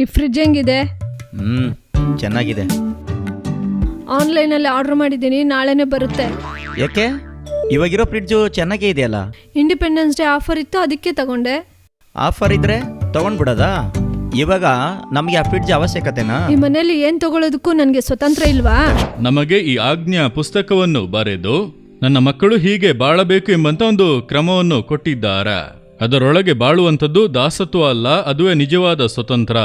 ಈ ಫ್ರಿಡ್ಜ್ ಹೆಂಗಿದೆ? ಚೆನ್ನಾಗಿದೆ. ಆನ್ಲೈನಲ್ಲಿ ಆರ್ಡರ್ ಮಾಡಿದ್ದೀನಿ, ನಾಳೆನೇ ಬರುತ್ತೆ. ಯಾಕೆ? ಇವಾಗಿರೋ ಫ್ರಿಡ್ಜು ಚೆನ್ನಾಗೇ ಇದೆಯಲ್ಲ. ಇಂಡಿಪೆಂಡೆನ್ಸ್ ಡೇ ಆಫರ್ ಇತ್ತು, ಅದಕ್ಕೆ ತಗೊಂಡೆ. ಆಫರ್ ಇದ್ರೆ ತಗೊಂಡ್ಬಿಡೋದಾ? ಇವಾಗ ನಮಗೆ ಆ ಫ್ರಿಡ್ಜ್ ಅವಶ್ಯಕತೆನಾ? ಈ ಮನೇಲಿ ಏನ್ ತಗೊಳ್ಳೋದಕ್ಕೂ ನನಗೆ ಸ್ವತಂತ್ರ ಇಲ್ವಾ? ನಮಗೆ ಈ ಆಜ್ಞಾ ಪುಸ್ತಕವನ್ನು ಬರೆದು ನನ್ನ ಮಕ್ಕಳು ಹೀಗೆ ಬಾಳಬೇಕು ಎಂಬಂತ ಒಂದು ಕ್ರಮವನ್ನು ಕೊಟ್ಟಿದ್ದಾರೆ. ಅದರೊಳಗೆ ಬಾಳುವಂಥದ್ದು ದಾಸತ್ವ ಅಲ್ಲ, ಅದುವೇ ನಿಜವಾದ ಸ್ವತಂತ್ರ.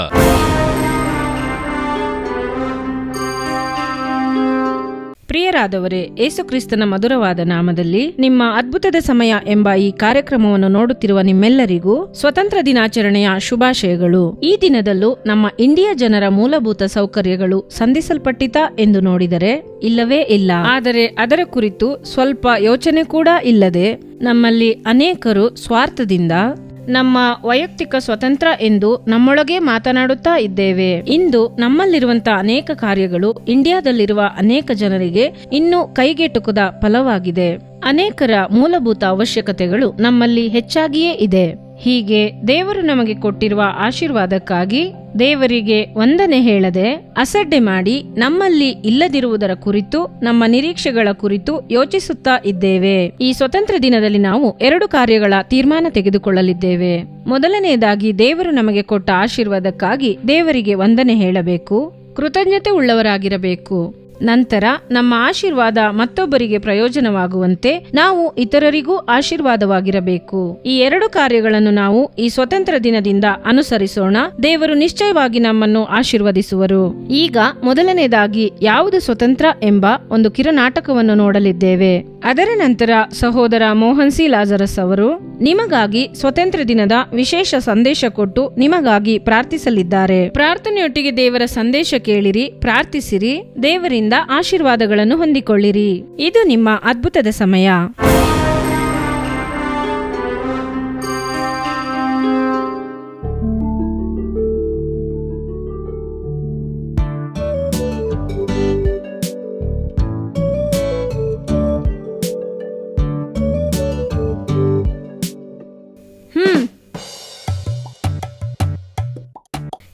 ಪ್ರಿಯರಾದವರೇ, ಯೇಸುಕ್ರಿಸ್ತನ ಮಧುರವಾದ ನಾಮದಲ್ಲಿ ನಿಮ್ಮ ಅದ್ಭುತದ ಸಮಯ ಎಂಬ ಈ ಕಾರ್ಯಕ್ರಮವನ್ನು ನೋಡುತ್ತಿರುವ ನಿಮ್ಮೆಲ್ಲರಿಗೂ ಸ್ವತಂತ್ರ ದಿನಾಚರಣೆಯ ಶುಭಾಶಯಗಳು. ಈ ದಿನದಲ್ಲೂ ನಮ್ಮ ಇಂಡಿಯಾ ಜನರ ಮೂಲಭೂತ ಸೌಕರ್ಯಗಳು ಸಂಧಿಸಲ್ಪಟ್ಟಿತಾ ಎಂದು ನೋಡಿದರೆ ಇಲ್ಲವೇ ಇಲ್ಲ. ಆದರೆ ಅದರ ಕುರಿತು ಸ್ವಲ್ಪ ಯೋಚನೆ ಕೂಡ ಇಲ್ಲದೆ ನಮ್ಮಲ್ಲಿ ಅನೇಕರು ಸ್ವಾರ್ಥದಿಂದ ನಮ್ಮ ವೈಯಕ್ತಿಕ ಸ್ವತಂತ್ರ ಎಂದು ನಮ್ಮೊಳಗೆ ಮಾತನಾಡುತ್ತಾ ಇದ್ದೇವೆ. ಇಂದು ನಮ್ಮಲ್ಲಿರುವಂತಹ ಅನೇಕ ಕಾರ್ಯಗಳು ಇಂಡಿಯಾದಲ್ಲಿರುವ ಅನೇಕ ಜನರಿಗೆ ಇನ್ನೂ ಕೈಗೆಟುಕದ ಫಲವಾಗಿದೆ. ಅನೇಕರ ಮೂಲಭೂತ ಅವಶ್ಯಕತೆಗಳು ನಮ್ಮಲ್ಲಿ ಹೆಚ್ಚಾಗಿಯೇ ಇದೆ. ಹೀಗೆ ದೇವರು ನಮಗೆ ಕೊಟ್ಟಿರುವ ಆಶೀರ್ವಾದಕ್ಕಾಗಿ ದೇವರಿಗೆ ವಂದನೆ ಹೇಳದೆ ಅಸಡ್ಡೆ ಮಾಡಿ ನಮ್ಮಲ್ಲಿ ಇಲ್ಲದಿರುವುದರ ಕುರಿತು, ನಮ್ಮ ನಿರೀಕ್ಷೆಗಳ ಕುರಿತು ಯೋಚಿಸುತ್ತಾ ಇದ್ದೇವೆ. ಈ ಸ್ವತಂತ್ರ ದಿನದಲ್ಲಿ ನಾವು 2 ಕಾರ್ಯಗಳ ತೀರ್ಮಾನ ತೆಗೆದುಕೊಳ್ಳಲಿದ್ದೇವೆ. ಮೊದಲನೆಯದಾಗಿ, ದೇವರು ನಮಗೆ ಕೊಟ್ಟ ಆಶೀರ್ವಾದಕ್ಕಾಗಿ ದೇವರಿಗೆ ವಂದನೆ ಹೇಳಬೇಕು, ಕೃತಜ್ಞತೆ ಉಳ್ಳವರಾಗಿರಬೇಕು. ನಂತರ ನಮ್ಮ ಆಶೀರ್ವಾದ ಮತ್ತೊಬ್ಬರಿಗೆ ಪ್ರಯೋಜನವಾಗುವಂತೆ ನಾವು ಇತರರಿಗೂ ಆಶೀರ್ವಾದವಾಗಿರಬೇಕು. ಈ 2 ಕಾರ್ಯಗಳನ್ನು ನಾವು ಈ ಸ್ವತಂತ್ರ ದಿನದಿಂದ ಅನುಸರಿಸೋಣ. ದೇವರು ನಿಶ್ಚಯವಾಗಿ ನಮ್ಮನ್ನು ಆಶೀರ್ವದಿಸುವರು. ಈಗ ಮೊದಲನೇದಾಗಿ ಯಾವುದು ಸ್ವತಂತ್ರ ಎಂಬ ಒಂದು ಕಿರುನಾಟಕವನ್ನು ನೋಡಲಿದ್ದೇವೆ. ಅದರ ನಂತರ ಸಹೋದರ ಮೋಹನ್ ಸಿ ಲಾಜರಸ್ ಅವರು ನಿಮಗಾಗಿ ಸ್ವತಂತ್ರ ದಿನದ ವಿಶೇಷ ಸಂದೇಶ ಕೊಟ್ಟು ನಿಮಗಾಗಿ ಪ್ರಾರ್ಥಿಸಲಿದ್ದಾರೆ. ಪ್ರಾರ್ಥನೆಯೊಟ್ಟಿಗೆ ದೇವರ ಸಂದೇಶ ಕೇಳಿರಿ, ಪ್ರಾರ್ಥಿಸಿರಿ, ದೇವರಿಂದ ಆಶೀರ್ವಾದಗಳನ್ನು ಹೊಂದಿಕೊಳ್ಳಿರಿ. ಇದು ನಿಮ್ಮ ಅದ್ಭುತದ ಸಮಯ.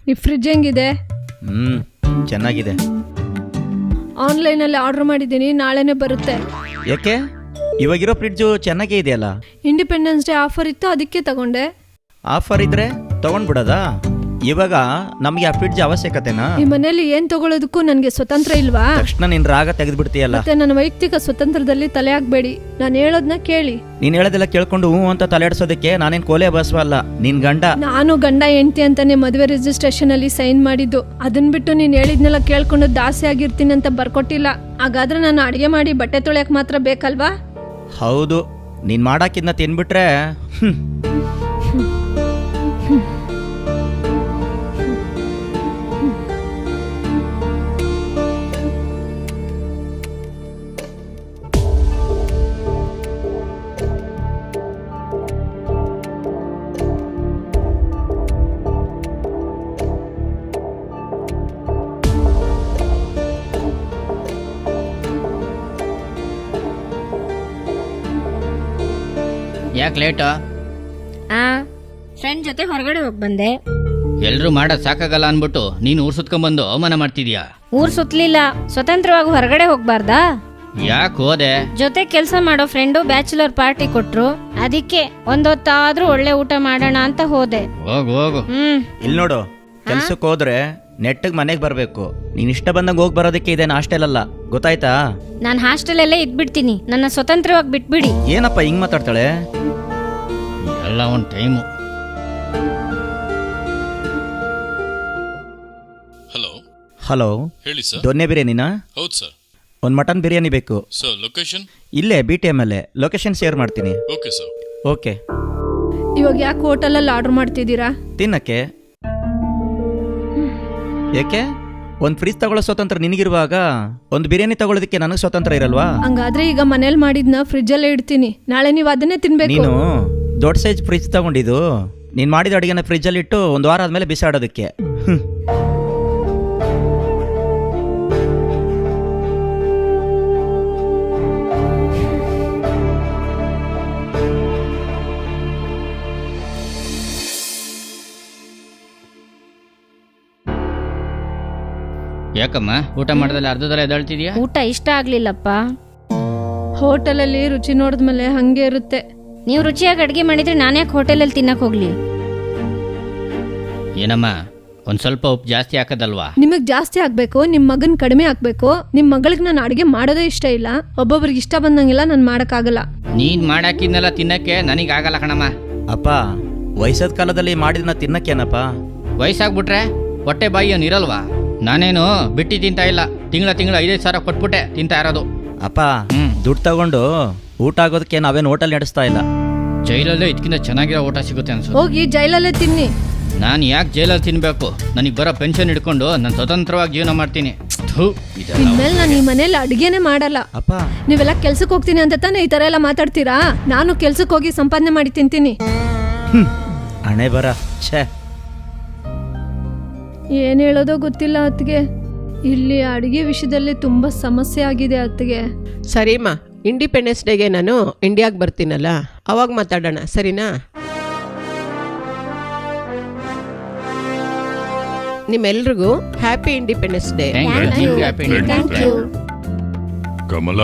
ಈ ಫ್ರಿಡ್ಜ್ ಹೆಂಗಿದೆ? ಚೆನ್ನಾಗಿದೆ. ಆನ್ಲೈನಲ್ಲಿ ಆರ್ಡರ್ ಮಾಡಿದ್ದೀನಿ, ನಾಳೆನೇ ಬರುತ್ತೆ. ಯಾಕೆ? ಇವಾಗಿರೋ ಫ್ರಿಡ್ಜು ಚೆನ್ನಾಗೇ ಇದೆಯಲ್ಲ. ಇಂಡಿಪೆಂಡೆನ್ಸ್ ಡೇ ಆಫರ್ ಇತ್ತು, ಅದಕ್ಕೆ ತಗೊಂಡೆ. ಆಫರ್ ಇದ್ರೆ ತಗೊಂಡ್ಬಿಡೋದಾ? ಇವಾಗ ನಮಗೆ ಆ ಫ್ರಿಡ್ಜ್ ಅವಶ್ಯಕತೆನಾ? ಈ ಮನೇಲಿ ಏನ್ ತಗೊಳ್ಳೋದಕ್ಕೂ ನನಗೆ ಸ್ವತಂತ್ರ ಇಲ್ವಾ? ತಕ್ಷಣ ನಿನ್ ರಾಗ ತೆಗೆದ್ಬಿಡ್ತೀಯಲ್ಲ. ಮತ್ತೆ ನನ್ನ ವೈಯಕ್ತಿಕ ಸ್ವತಂತ್ರದಲ್ಲಿ ತಲೆ ಹಾಕ್ಬೇಡಿ. ನಾನು ಹೇಳೋದನ್ನ ಕೇಳಿ. ನೀನ್ ಹೇಳೋದೆಲ್ಲ ಕೇಳ್ಕೊಂಡು ಹೂ ಅಂತ ತಲೆಯಾಡ್ಸೋದಕ್ಕೆ ನಾನೇನ್ ಕೋಲೆ ಬಸವಲ್ಲ, ನಿನ್ ಗಂಡ. ನಾನು ಗಂಡ ಹೆಂಡತಿ ಅಂತಾನೆ ಮದುವೆ ರಿಜಿಸ್ಟ್ರೇಷನ್ ಅಲ್ಲಿ ಸೈನ್ ಮಾಡಿದ್ದು. ಅದನ್ ಬಿಟ್ಟು ನೀನ್ ಹೇಳಿದ್ನೆಲ್ಲ ಕೇಳ್ಕೊಂಡು ದಾಸಿ ಆಗಿರ್ತೀನಿ ಅಂತ ಬರ್ಕೊಟ್ಟಿಲ್ಲ. ಹಾಗಾದ್ರೆ ನಾನು ಅಡಿಗೆ ಮಾಡಿ ಬಟ್ಟೆ ತೊಳೆಯಕ್ ಮಾತ್ರ ಬೇಕಲ್ವಾ? ಹೌದು, ನೀನ್ ಮಾಡಾಕಿದ್ನ ತಿನ್ಬಿಟ್ರೆ ಯಾಕೆ ಲೇಟು? ಫ್ರೆಂಡ್ ಜೊತೆ ಹೊರಗಡೆ ಹೋಗಿ ಬಂದೆ. ಎಲ್ರು ಮಾಡೋದ್ ಸಾಕಾಗಲ್ಲ ಅನ್ಬಿಟ್ಟು ನೀನು ಊರ್ ಸುತ್ಕೊಂಡ್ಬಂದು ಅವಮಾನ ಮಾಡ್ತಿದ್ಯಾ. ಊರ್ ಸುತ್ತಲಿಲ್ಲ, ಸ್ವತಂತ್ರವಾಗಿ ಹೊರಗಡೆ ಹೋಗ್ಬಾರ್ದಾ? ಯಾಕೆ ಹೋದೆ? ಜೊತೆ ಕೆಲಸ ಮಾಡೋ ಫ್ರೆಂಡು ಬ್ಯಾಚುಲರ್ ಪಾರ್ಟಿ ಕೊಟ್ರು, ಅದಕ್ಕೆ ಒಂದೊತ್ತಾದ್ರೂ ಒಳ್ಳೆ ಊಟ ಮಾಡೋಣ ಅಂತ ಹೋದೆ. ಹೋಗು ಹೋಗು. ಇಲ್ಲಿ ನೋಡು, ಕೆಲ್ಸಕ್ಕೆ ಹೋದ್ರೆ ನೆಟ್ಟಗ್ ಮನೆಗ್ ಬರ್ಬೇಕು. ನೀನ್ ಇಷ್ಟ ಬಂದಂಗ ಹೋಗ್ ಬರೋದಕ್ಕೆ ಇದೇನು ಹಾಸ್ಟೆಲ್ ಅಲ್ಲ, ಗೊತ್ತಾಯ್ತಾ? ನಾನು ಹಾಸ್ಟೆಲ್ ಅಲ್ಲೇ ಇದ್ಬಿಡ್ತೀನಿ, ನನ್ನ ಸ್ವತಂತ್ರವಾಗಿ ಬಿಟ್ಬಿಡಿ. ಏನಪ್ಪ ಹಿಂಗ್ ಮಾತಾಡ್ತಾಳೆ? ಎಲ್ಲ ಒಂದು ಟೈಮು. ಹಲೋ ಹಲೋ, ಹೇಳಿ ಸರ್. ದೊನ್ನೆ ಬಿರಿಯಾನಿನಾ? ಹೌದು ಸರ್. ಒಂದು ಮಟನ್ ಬಿರಿಯಾನಿ ಬೇಕು ಸರ್. ಲೊಕೇಶನ್ ಇಲ್ಲೇ BTM ಅಲ್ಲೇ. ಲೊಕೇಶನ್ ಶೇರ್ ಮಾಡ್ತೀನಿ. Okay sir. ಓಕೆ. ಇವಾಗ ಯಾಕೆ ಹೋಟೆಲಲ್ಲಿ ಆರ್ಡರ್ ಮಾಡ್ತಿದ್ದೀರಾ? ತಿನ್ನಕ್ಕೆ. ಯಾಕೆ? ಒಂದು ಫ್ರಿಜ್ ತಗೊಳ್ಳೋ ಸ್ವತಂತ್ರ ನಿನಗಿರುವಾಗ ಒಂದು ಬಿರಿಯಾನಿ ತಗೊಳ್ಳೋದಕ್ಕೆ ನನಗೆ ಸ್ವತಂತ್ರ ಇರಲ್ವಾ? ಹಂಗಾದ್ರೆ ಈಗ ಮನೇಲಿ ಮಾಡಿದ್ನ ಫ್ರಿಜ್ ಅಲ್ಲೇ ಇಡ್ತೀನಿ, ನಾಳೆ ನೀವು ಅದನ್ನೇ ತಿನ್ಬೇಕು. ನೀನು ದೊಡ್ಡ ಸೈಜ್ ಫ್ರಿಜ್ ತಗೊಂಡಿದ್ದು, ನೀನು ಮಾಡಿದ ಅಡುಗೆನ ಫ್ರಿಜ್ಜಲ್ಲಿ ಇಟ್ಟು 1 ವಾರ ಆದಮೇಲೆ ಬಿಸಾಡೋದಕ್ಕೆ. ಯಾಕಮ್ಮ ಊಟ ಮಾಡ್ದಲ್ಲಿ ಅರ್ಧದಲ್ಲ ಎದ್ದಾಳ್ತಿದ್ಯಾ? ಊಟ ಇಷ್ಟ ಆಗ್ಲಿಲ್ಲಪ್ಪ. ಹೋಟೆಲಲ್ಲಿ ರುಚಿ ನೋಡಿದ್ಮೇಲೆ ಹಂಗೆ ಇರುತ್ತೆ. ನೀವು ರುಚಿಯಾಗಿ ಅಡ್ಗೆ ಮಾಡಿದ್ರೆ ನಾನ್ಯಾಕೆ ಹೋಟೆಲಲ್ಲಿ ತಿನ್ನಕ್ ಹೋಗ್ಲಿ? ಏನಮ್ಮ ಒಂದ್ ಸ್ವಲ್ಪ ಉಪ್ಪು ಜಾಸ್ತಿ ಹಾಕದಲ್ವಾ? ನಿಮಗ್ ಜಾಸ್ತಿ ಆಗ್ಬೇಕು, ನಿಮ್ ಮಗನ್ ಕಡಿಮೆ ಆಗ್ಬೇಕು. ನಿಮ್ ಮಗಳಿಗೆ ನಾನು ಅಡಿಗೆ ಮಾಡೋದೇ ಇಷ್ಟ ಇಲ್ಲ. ಒಬ್ಬೊಬ್ರಿಗೆ ಇಷ್ಟ ಬಂದಂಗೆಲ್ಲ ನಾನು ಮಾಡಕ್ಕಾಗಲ್ಲ. ನೀನ್ ಮಾಡಾಕಿದ್ನೆಲ್ಲ ತಿನ್ನಕ್ಕೆ ನನಗಾಗಲ್ಲ ಕಣಮ್ಮ. ಅಪ್ಪ ವಯಸ್ಸಾದ ಕಾಲದಲ್ಲಿ ಮಾಡಿದ್ನ ತಿನ್ನಕ್ಕೇನಪ್ಪ? ವಯಸ್ಸಾಗ್ಬಿಟ್ರೆ ಹೊಟ್ಟೆ ಬಾಯಿ ಏನು ಇರಲ್ವಾ? ನಾನೇನು ಬಿಟ್ಟು ತಿಂತಾ ಇಲ್ಲ. ತಿಂಗಳ 5,000 ಕೊಟ್ಬಿಟ್ಟೆ ತಿಂತಾ ಇರೋದು. ಅಪ್ಪ ದುಡ್ಡು ತಗೊಂಡು ಊಟ ಆಗೋದಕ್ಕೆ ನಾವೇನು ಹೋಟೆಲ್ ನಡೆಸ್ತಾ ಇಲ್ಲ. ಜೈಲಲ್ಲೇ ಇದಕ್ಕಿಂತ ಚೆನ್ನಾಗಿರೋ ಊಟ ಸಿಗುತ್ತೆ ಅನ್ಸುತ್ತೆ. ಹೋಗಿ ಜೈಲಲ್ಲೇ ತಿನ್ನಿ. ನಾನು ಯಾಕೆ ಜೈಲಲ್ಲಿ ತಿನ್ಬೇಕು? ನನಗೆ ಬರೋ ಪೆನ್ಷನ್ ಹಿಡ್ಕೊಂಡು ನಾನು ಸ್ವತಂತ್ರವಾಗಿ ಜೀವನ ಮಾಡ್ತೀನಿ. ಇನ್ಮೇಲೆ ನಾನು ಈ ಮನೇಲಿ ಅಡಿಗೆನೆ ಮಾಡಲ್ಲ. ಅಪ್ಪ ನೀವೆಲ್ಲ ಕೆಲ್ಸಕ್ಕೆ ಹೋಗ್ತೀನಿ ಅಂತ ತಾನೇ ಈ ತರ ಎಲ್ಲ ಮಾತಾಡ್ತೀರಾ? ನಾನು ಕೆಲ್ಸಕ್ಕೆ ಹೋಗಿ ಸಂಪಾದನೆ ಮಾಡಿ ತಿಂತೀನಿ. ಹಣೆ ಬರ ಛೇ. ಏನ್ ಹೇಳೋದೋ ಗೊತ್ತಿಲ್ಲ ಅತ್ತಿಗೆ. ಇಲ್ಲಿ ಅಡಿಗೆ ವಿಷಯದಲ್ಲಿ ತುಂಬಾ ಸಮಸ್ಯೆ ಆಗಿದೆ ಅತ್ತಿಗೆ. ಸರಿಮ್ಮ, ಇಂಡಿಪೆಂಡೆನ್ಸ್ ಡೇಗೆ ನಾನು ಇಂಡಿಯಾಗೆ ಬರ್ತೀನಲ್ಲ, ಅವಾಗ ಮಾತಾಡೋಣ, ಸರಿನಾ? ನಿಮ್ಮೆಲ್ರಿಗೂ ಹ್ಯಾಪಿ ಇಂಡಿಪೆಂಡೆನ್ಸ್ ಡೇ. ಕಮಲ,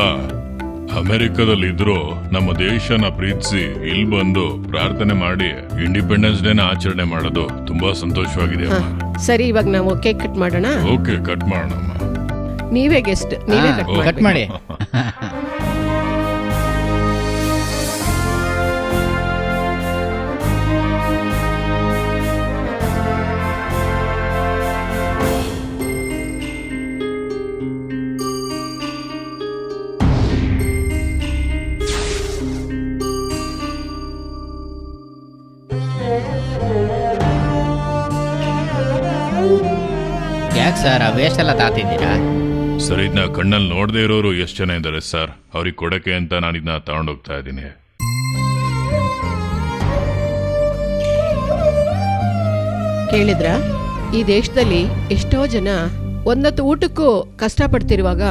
ಅಮೆರಿಕದಲ್ಲಿದ್ರು ನಮ್ಮ ದೇಶನ ಪ್ರೀತಿಸಿ ಇಲ್ಲಿ ಬಂದು ಪ್ರಾರ್ಥನೆ ಮಾಡಿ ಇಂಡಿಪೆಂಡೆನ್ಸ್ ಡೇನ ಆಚರಣೆ ಮಾಡೋದು ತುಂಬಾ ಸಂತೋಷವಾಗಿದೆ ಅಮ್ಮ. ಸರಿ, ಇವಾಗ ನಾವು ಕೇಕ್ ಕಟ್ ಮಾಡೋಣ. ಓಕೆ, ಕಟ್ ಮಾಡೋಣಮ್ಮ. ನೀವೇ ಗೆಸ್ಟ್, ನೀವೇ ಕಟ್ ಮಾಡಿ. ಯಾಕೆ ಸರ್ ಆ ವೇಸ್ಟ್ ಎಲ್ಲ ತಾತಿದ್ದೀರಾ? ಸರ್, ಇದನ್ನ ಕಣ್ಣಲ್ಲಿ ನೋಡದೆ ಇರೋರು ಎಷ್ಟು ಜನ ಇದ್ದಾರೆ ಸರ್. ಅವ್ರಿಗೆ ಕೊಡಕ್ಕೆ ಅಂತ ನಾನು ಇದನ್ನ ತಗೊಂಡೋಗ್ತಾ ಇದ್ದೀನಿ. ಕೇಳಿದ್ರ? ಈ ದೇಶದಲ್ಲಿ ಎಷ್ಟೋ ಜನ ಒಂದೊತ್ತು ಊಟಕ್ಕೂ ಕಷ್ಟಪಡ್ತಿರುವಾಗ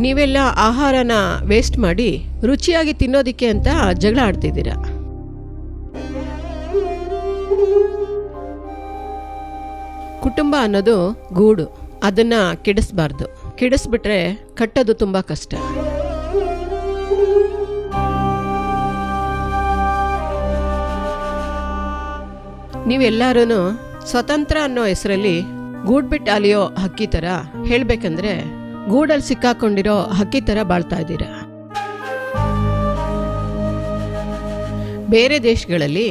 ನೀವೆಲ್ಲ ಆಹಾರನ ವೇಸ್ಟ್ ಮಾಡಿ ರುಚಿಯಾಗಿ ತಿನ್ನೋದಿಕ್ಕೆ ಅಂತ ಜಗಳ ಆಡ್ತಿದ್ದೀರಾ. ಕುಟುಂಬ ಅನ್ನೋದು ಗೂಡು, ಅದನ್ನ ಕೆಡಿಸ್ಬಾರ್ದು. ಕೆಡಿಸ್ಬಿಟ್ರೆ ಕಟ್ಟೋದು ತುಂಬಾ ಕಷ್ಟ. ನೀವೆಲ್ಲರೂ ಸ್ವತಂತ್ರ ಅನ್ನೋ ಹೆಸರಲ್ಲಿ ಗೂಡ್ಬಿಟ್ಟು ಅಲಿಯೋ ಹಕ್ಕಿ ತರ, ಹೇಳ್ಬೇಕಂದ್ರೆ ಗೂಡಲ್ಲಿ ಸಿಕ್ಕಾಕೊಂಡಿರೋ ಹಕ್ಕಿ ತರ ಬಾಳ್ತಾ ಇದ್ದೀರಾ. ಬೇರೆ ದೇಶಗಳಲ್ಲಿ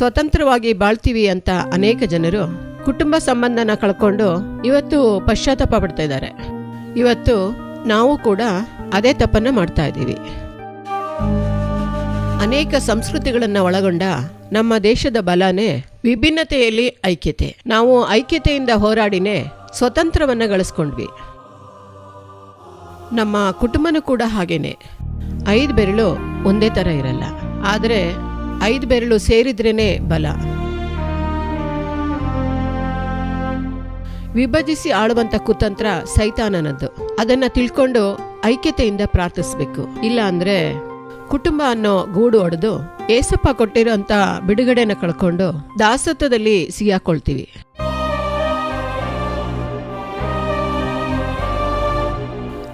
ಸ್ವತಂತ್ರವಾಗಿ ಬಾಳ್ತೀವಿ ಅಂತ ಅನೇಕ ಜನರು ಕುಟುಂಬ ಸಂಬಂಧನ ಕಳ್ಕೊಂಡು ಇವತ್ತು ಪಶ್ಚಾತ್ತಾಪ ಪಡ್ತಾ ಇದ್ದಾರೆ. ಇವತ್ತು ನಾವು ಕೂಡ ಅದೇ ತಪ್ಪನ್ನ ಮಾಡ್ತಾ ಇದ್ದೀವಿ. ಅನೇಕ ಸಂಸ್ಕೃತಿಗಳನ್ನ ಒಳಗೊಂಡ ನಮ್ಮ ದೇಶದ ಬಲನೇ ವಿಭಿನ್ನತೆಯಲ್ಲಿ ಐಕ್ಯತೆ. ನಾವು ಐಕ್ಯತೆಯಿಂದ ಹೋರಾಡಿನೇ ಸ್ವತಂತ್ರವನ್ನ ಗಳಿಸ್ಕೊಂಡ್ವಿ. ನಮ್ಮ ಕುಟುಂಬನೂ ಕೂಡ ಹಾಗೇನೆ. 5 ಬೆರಳು ಒಂದೇ ತರ ಇರಲ್ಲ, ಆದರೆ 5 ಬೆರಳು ಸೇರಿದ್ರೇನೆ ಬಲ. ವಿಭಜಿಸಿ ಆಳುವಂತ ಕುತಂತ್ರ ಸೈತಾನನದ್ದು. ಅದನ್ನ ತಿಳ್ಕೊಂಡು ಐಕ್ಯತೆಯಿಂದ ಪ್ರಾರ್ಥಿಸ್ಬೇಕು. ಇಲ್ಲ ಅಂದ್ರೆ ಕುಟುಂಬ ಅನ್ನೋ ಗೂಡು ಒಡೆದು ಏಸಪ್ಪ ಕೊಟ್ಟಿರೋ ಅಂತ ಬಿಡುಗಡೆನ ಕಳ್ಕೊಂಡು ದಾಸತ್ವದಲ್ಲಿ ಸಿಗಾಕೊಳ್ತೀವಿ.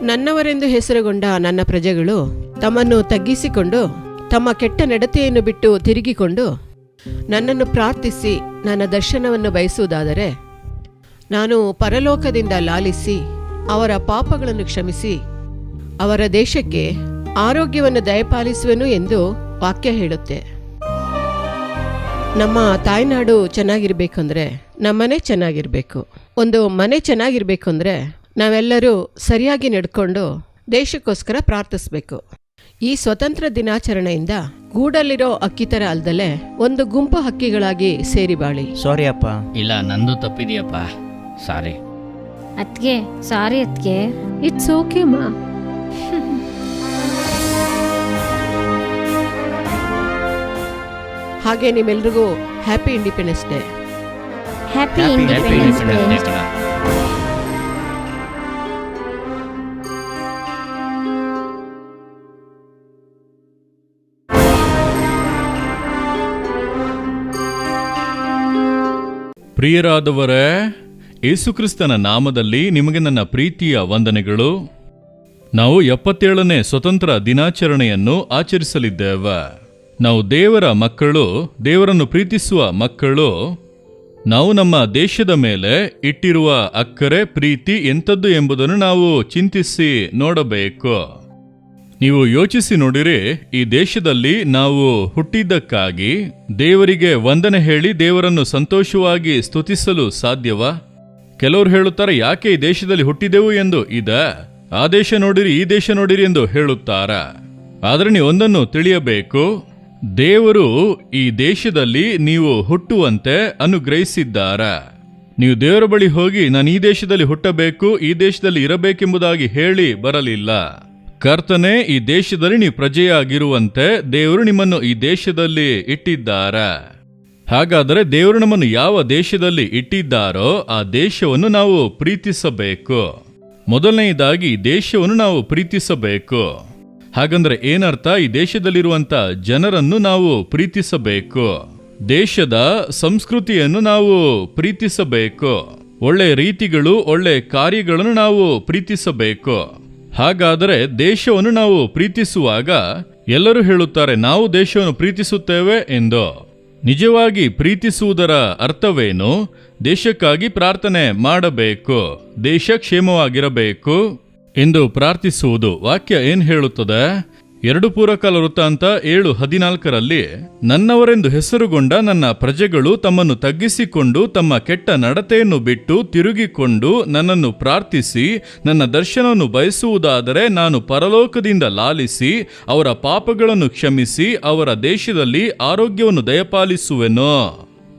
ನನ್ನವರೆಂದು ಹೆಸರುಗೊಂಡ ನನ್ನ ಪ್ರಜೆಗಳು ತಮ್ಮನ್ನು ತಗ್ಗಿಸಿಕೊಂಡು ತಮ್ಮ ಕೆಟ್ಟ ನಡತೆಯನ್ನು ಬಿಟ್ಟು ತಿರುಗಿಕೊಂಡು ನನ್ನನ್ನು ಪ್ರಾರ್ಥಿಸಿ ನನ್ನ ದರ್ಶನವನ್ನು ಬಯಸುವುದಾದರೆ ನಾನು ಪರಲೋಕದಿಂದ ಲಾಲಿಸಿ ಅವರ ಪಾಪಗಳನ್ನು ಕ್ಷಮಿಸಿ ಅವರ ದೇಶಕ್ಕೆ ಆರೋಗ್ಯವನ್ನು ದಯಪಾಲಿಸುವೆನು ಎಂದು ವಾಕ್ಯ ಹೇಳುತ್ತೆ. ನಮ್ಮ ತಾಯ್ನಾಡು ಚೆನ್ನಾಗಿರ್ಬೇಕು ಅಂದ್ರೆ ನಮ್ಮನೆ ಚೆನ್ನಾಗಿರ್ಬೇಕು. ಒಂದು ಮನೆ ಚೆನ್ನಾಗಿರ್ಬೇಕು ಅಂದ್ರೆ ನಾವೆಲ್ಲರೂ ಸರಿಯಾಗಿ ನಡ್ಕೊಂಡು ದೇಶಕ್ಕೋಸ್ಕರ ಪ್ರಾರ್ಥಿಸ್ಬೇಕು. ಈ ಸ್ವತಂತ್ರ ದಿನಾಚರಣೆಯಿಂದ ಗೂಡಲ್ಲಿರೋ ಹಕ್ಕಿ ತರ ಅಲ್ದಲೆ ಒಂದು ಗುಂಪು ಹಕ್ಕಿಗಳಾಗಿ ಸೇರಿ ಬಾಳಿ. ಸಾರಿ ಅಪ್ಪ. ಇಲ್ಲ, ನಂದು ತಪ್ಪಿದೆಯಪ್ಪ, ಸಾರಿ. ಅತ್ಗೆ ಸಾರಿ ಅತ್ಗೆ. ಇಟ್ಸ್ ಓಕೆ ಮಾ. ಹಾಗೆ ನಿಮ್ಮೆಲ್ರಿಗೂ happy independence day. Happy independence day. ಪ್ರಿಯರಾದವರೇ, ಯೇಸುಕ್ರಿಸ್ತನ ನಾಮದಲ್ಲಿ ನಿಮಗೆ ನನ್ನ ಪ್ರೀತಿಯ ವಂದನೆಗಳು. ನಾವು 77ನೇ ಸ್ವತಂತ್ರ ದಿನಾಚರಣೆಯನ್ನು ಆಚರಿಸಲಿದ್ದೇವೆ. ನಾವು ದೇವರ ಮಕ್ಕಳು, ದೇವರನ್ನು ಪ್ರೀತಿಸುವ ಮಕ್ಕಳು. ನಾವು ನಮ್ಮ ದೇಶದ ಮೇಲೆ ಇಟ್ಟಿರುವ ಅಕ್ಕರೆ, ಪ್ರೀತಿ ಎಂಥದ್ದು ಎಂಬುದನ್ನು ನಾವು ಚಿಂತಿಸಿ ನೋಡಬೇಕು. ನೀವು ಯೋಚಿಸಿ ನೋಡಿರಿ, ಈ ದೇಶದಲ್ಲಿ ನಾವು ಹುಟ್ಟಿದ್ದಕ್ಕಾಗಿ ದೇವರಿಗೆ ವಂದನೆ ಹೇಳಿ ದೇವರನ್ನು ಸಂತೋಷವಾಗಿ ಸ್ತುತಿಸಲು ಸಾಧ್ಯವಾ? ಕೆಲವರು ಹೇಳುತ್ತಾರೆ, ಯಾಕೆ ಈ ದೇಶದಲ್ಲಿ ಹುಟ್ಟಿದೆವು ಎಂದು ಇದೆ, ಆ ದೇಶ ನೋಡಿರಿ, ಈ ದೇಶ ನೋಡಿರಿ ಎಂದು ಹೇಳುತ್ತಾರ. ಆದರೆ ನೀವು ಒಂದನ್ನು ತಿಳಿಯಬೇಕು, ದೇವರು ಈ ದೇಶದಲ್ಲಿ ನೀವು ಹುಟ್ಟುವಂತೆ ಅನುಗ್ರಹಿಸಿದ್ದಾರ. ನೀವು ದೇವರ ಬಳಿ ಹೋಗಿ ನಾನು ಈ ದೇಶದಲ್ಲಿ ಹುಟ್ಟಬೇಕು, ಈ ದೇಶದಲ್ಲಿ ಇರಬೇಕೆಂಬುದಾಗಿ ಹೇಳಿ ಬರಲಿಲ್ಲ. ಕರ್ತನೆ ಈ ದೇಶದಲ್ಲಿ ನೀವು ಪ್ರಜೆಯಾಗಿರುವಂತೆ ದೇವರು ನಿಮ್ಮನ್ನು ಈ ದೇಶದಲ್ಲಿ ಇಟ್ಟಿದ್ದಾರ. ಹಾಗಾದರೆ ದೇವರು ನಮ್ಮನ್ನು ಯಾವ ದೇಶದಲ್ಲಿ ಇಟ್ಟಿದ್ದಾರೋ ಆ ದೇಶವನ್ನು ನಾವು ಪ್ರೀತಿಸಬೇಕು. ಮೊದಲನೆಯದಾಗಿ ದೇಶವನ್ನು ನಾವು ಪ್ರೀತಿಸಬೇಕು. ಹಾಗಂದ್ರೆ ಏನರ್ಥ? ಈ ದೇಶದಲ್ಲಿರುವಂತ ಜನರನ್ನು ನಾವು ಪ್ರೀತಿಸಬೇಕು. ದೇಶದ ಸಂಸ್ಕೃತಿಯನ್ನು ನಾವು ಪ್ರೀತಿಸಬೇಕು. ಒಳ್ಳೆ ರೀತಿಗಳು, ಒಳ್ಳೆ ಕಾರ್ಯಗಳನ್ನು ನಾವು ಪ್ರೀತಿಸಬೇಕು. ಹಾಗಾದರೆ ದೇಶವನ್ನು ನಾವು ಪ್ರೀತಿಸುವಾಗ ಎಲ್ಲರೂ ಹೇಳುತ್ತಾರೆ, ನಾವು ದೇಶವನ್ನು ಪ್ರೀತಿಸುತ್ತೇವೆ ಎಂದು. ನಿಜವಾಗಿ ಪ್ರೀತಿಸುವುದರ ಅರ್ಥವೇನು? ದೇಶಕ್ಕಾಗಿ ಪ್ರಾರ್ಥನೆ ಮಾಡಬೇಕು, ದೇಶ ಕ್ಷೇಮವಾಗಿರಬೇಕು ಎಂದು ಪ್ರಾರ್ಥಿಸುವುದು. ವಾಕ್ಯ ಏನ್ ಹೇಳುತ್ತದೆ? 2 ಪೂರ್ವಕಾಲ ವೃತ್ತಾಂತ 7:14 ನನ್ನವರೆಂದು ಹೆಸರುಗೊಂಡ ನನ್ನ ಪ್ರಜೆಗಳು ತಮ್ಮನ್ನು ತಗ್ಗಿಸಿಕೊಂಡು ತಮ್ಮ ಕೆಟ್ಟ ನಡತೆಯನ್ನು ಬಿಟ್ಟು ತಿರುಗಿಕೊಂಡು ನನ್ನನ್ನು ಪ್ರಾರ್ಥಿಸಿ ನನ್ನ ದರ್ಶನವನ್ನು ಬಯಸುವುದಾದರೆ ನಾನು ಪರಲೋಕದಿಂದ ಲಾಲಿಸಿ ಅವರ ಪಾಪಗಳನ್ನು ಕ್ಷಮಿಸಿ ಅವರ ದೇಶದಲ್ಲಿ ಆರೋಗ್ಯವನ್ನು ದಯಪಾಲಿಸುವೆನು.